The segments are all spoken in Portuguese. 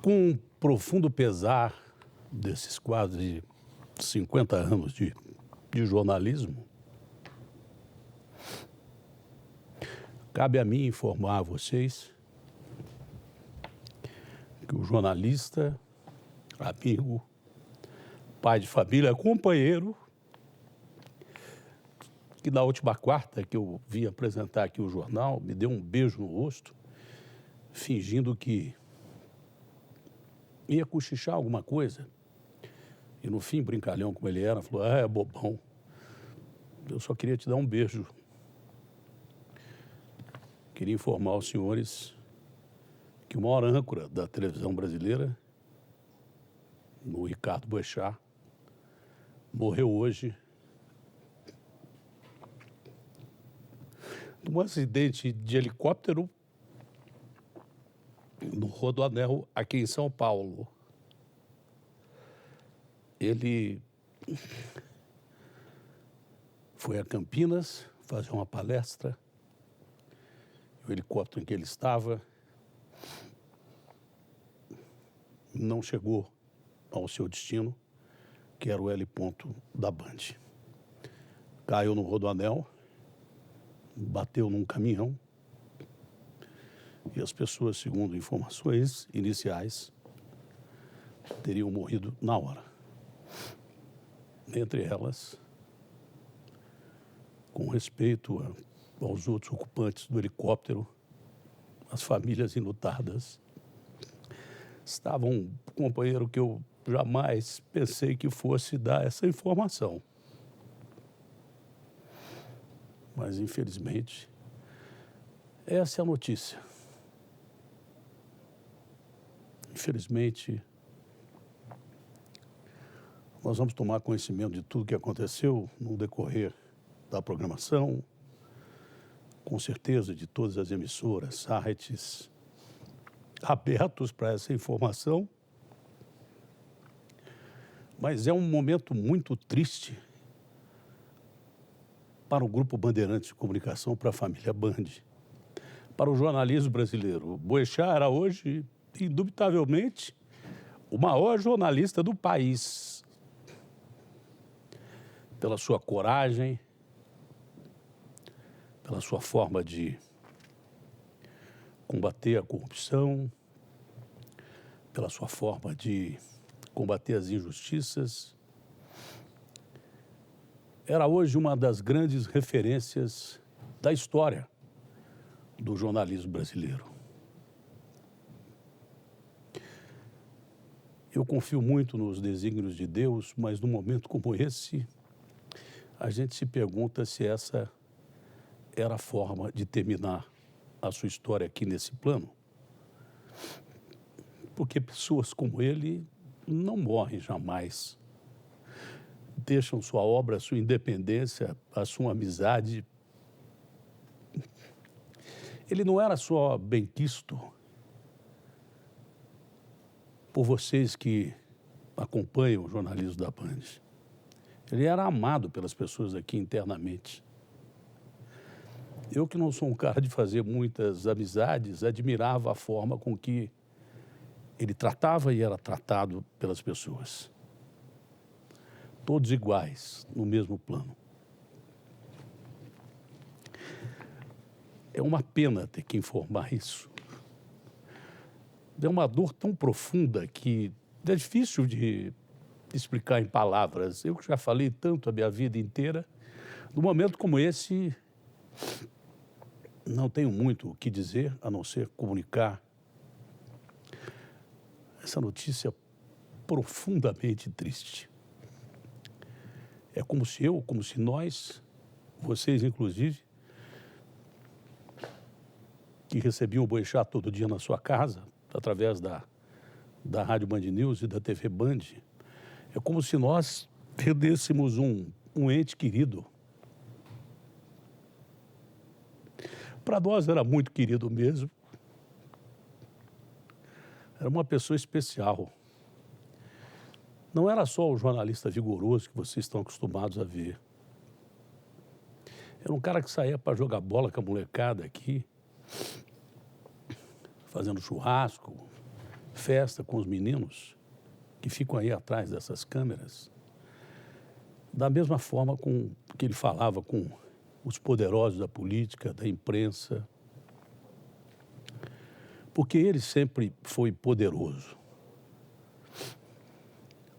Com profundo pesar desses quase 50 anos de jornalismo, cabe a mim informar a vocês que o jornalista, amigo, pai de família, companheiro, que na última quarta que eu vim apresentar aqui o jornal, me deu um beijo no rosto, fingindo que ia cochichar alguma coisa. E no fim, brincalhão como ele era, falou: é bobão, eu só queria te dar um beijo. Queria informar aos senhores que o maior âncora da televisão brasileira, o Ricardo Boechat, morreu hoje num acidente de helicóptero no Rodoanel, aqui em São Paulo. Ele foi a Campinas fazer uma palestra. O helicóptero em que ele estava não chegou ao seu destino, que era o heliponto da Band. Caiu no Rodoanel, bateu num caminhão e as pessoas, segundo informações iniciais, teriam morrido na hora. Entre elas, com respeito aos outros ocupantes do helicóptero, as famílias enlutadas, estava um companheiro que eu jamais pensei que fosse dar essa informação. Mas, infelizmente, essa é a notícia. Infelizmente, nós vamos tomar conhecimento de tudo que aconteceu no decorrer da programação, com certeza de todas as emissoras, sites abertos para essa informação. Mas é um momento muito triste para o Grupo Bandeirantes de Comunicação, para a família Band, para o jornalismo brasileiro. Boechat era hoje, indubitavelmente, o maior jornalista do país, pela sua coragem, pela sua forma de combater a corrupção, pela sua forma de combater as injustiças. Era hoje uma das grandes referências da história do jornalismo brasileiro. Eu confio muito nos desígnios de Deus, mas num momento como esse, a gente se pergunta se essa era a forma de terminar a sua história aqui nesse plano. Porque pessoas como ele não morrem jamais. Deixam sua obra, a sua independência, a sua amizade. Ele não era só benquisto por vocês que acompanham o jornalismo da Band. Ele era amado pelas pessoas aqui internamente. Eu, que não sou um cara de fazer muitas amizades, admirava a forma com que ele tratava e era tratado pelas pessoas. Todos iguais, no mesmo plano. É uma pena ter que informar isso. É uma dor tão profunda que é difícil de explicar em palavras. Eu que já falei tanto a minha vida inteira, num momento como esse, não tenho muito o que dizer, a não ser comunicar essa notícia profundamente triste. É como se nós, vocês inclusive, que recebiam o Boechat todo dia na sua casa, através da Rádio Band News e da TV Band, é como se nós perdêssemos um ente querido. Para nós era muito querido mesmo. Era uma pessoa especial. Não era só o jornalista vigoroso que vocês estão acostumados a ver. Era um cara que saía para jogar bola com a molecada aqui, fazendo churrasco, festa com os meninos que ficam aí atrás dessas câmeras, da mesma forma com que ele falava com os poderosos da política, da imprensa, porque ele sempre foi poderoso,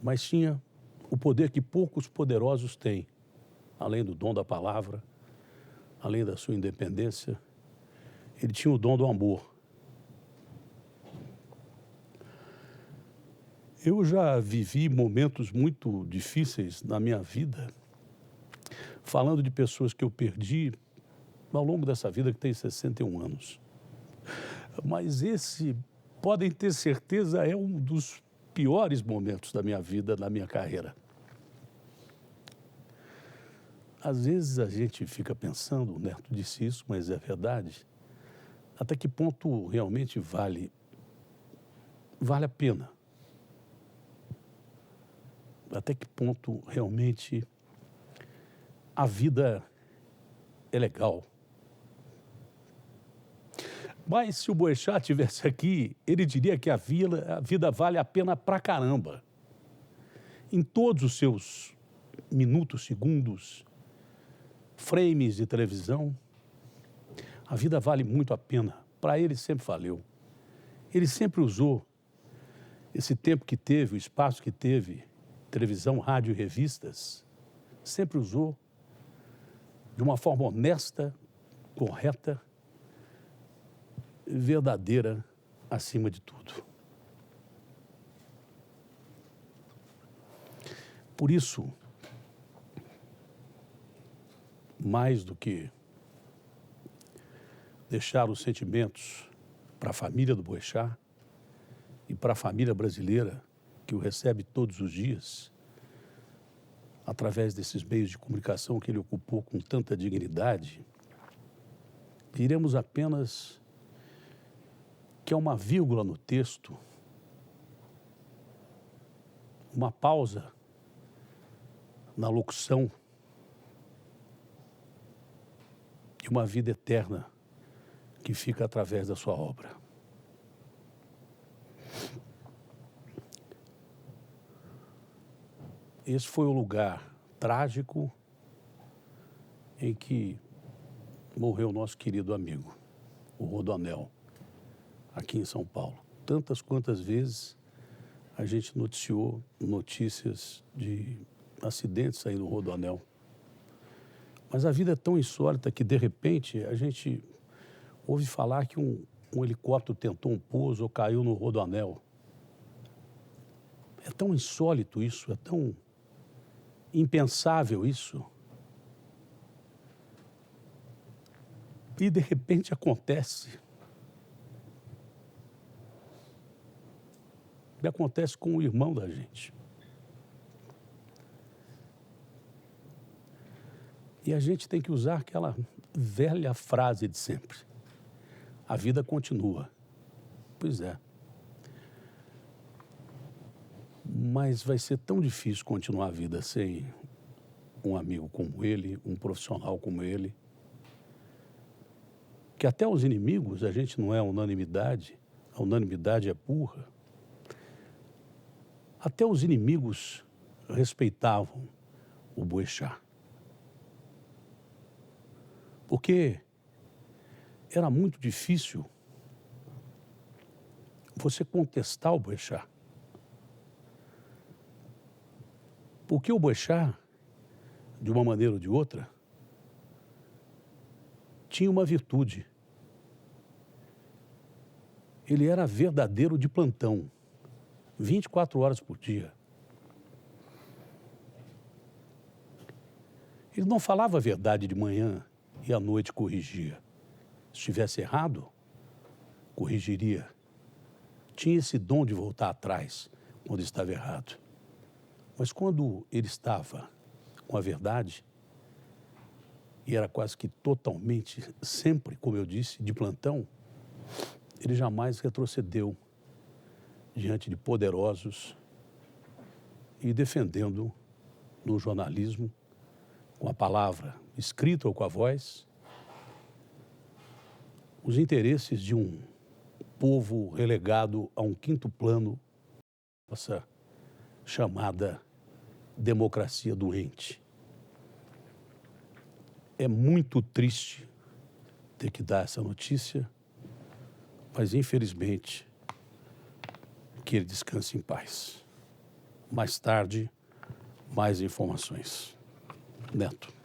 mas tinha o poder que poucos poderosos têm, além do dom da palavra, além da sua independência, ele tinha o dom do amor. Eu já vivi momentos muito difíceis na minha vida, falando de pessoas que eu perdi ao longo dessa vida que tem 61 anos. Mas esse, podem ter certeza, é um dos piores momentos da minha vida, da minha carreira. Às vezes a gente fica pensando, o Neto disse isso, mas é verdade, até que ponto realmente vale a pena? Até que ponto realmente a vida é legal? Mas se o Boechat estivesse aqui, ele diria que a vida vale a pena pra caramba. Em todos os seus minutos, segundos, frames de televisão, a vida vale muito a pena. Para ele sempre valeu. Ele sempre usou esse tempo que teve, o espaço que teve, televisão, rádio e revistas, sempre usou de uma forma honesta, correta, verdadeira, acima de tudo. Por isso, mais do que deixar os sentimentos para a família do Boechat e para a família brasileira que o recebe todos os dias, através desses meios de comunicação que ele ocupou com tanta dignidade, diremos apenas que é uma vírgula no texto, uma pausa na locução e uma vida eterna que fica através da sua obra. Esse foi o lugar trágico em que morreu nosso querido amigo, o Rodoanel, aqui em São Paulo. Tantas quantas vezes a gente noticiou notícias de acidentes aí no Rodoanel. Mas a vida é tão insólita que, de repente, a gente ouve falar que um helicóptero tentou um pouso ou caiu no Rodoanel. É tão insólito isso, é tão impensável isso. E, de repente, acontece. E acontece com o irmão da gente. E a gente tem que usar aquela velha frase de sempre. A vida continua. Pois é. Mas vai ser tão difícil continuar a vida sem um amigo como ele, um profissional como ele, que até os inimigos, a gente não é unanimidade, a unanimidade é burra. Até os inimigos respeitavam o Boechat. Porque era muito difícil você contestar o Boechat. Porque o Boechat, de uma maneira ou de outra, tinha uma virtude. Ele era verdadeiro de plantão, 24 horas por dia. Ele não falava a verdade de manhã e à noite corrigia. Se estivesse errado, corrigiria. Tinha esse dom de voltar atrás quando estava errado. Mas quando ele estava com a verdade, e era quase que totalmente, sempre, como eu disse, de plantão, ele jamais retrocedeu diante de poderosos e defendendo no jornalismo, com a palavra escrita ou com a voz, os interesses de um povo relegado a um quinto plano, essa chamada democracia doente. É muito triste ter que dar essa notícia, mas infelizmente que ele descanse em paz. Mais tarde, mais informações. Neto.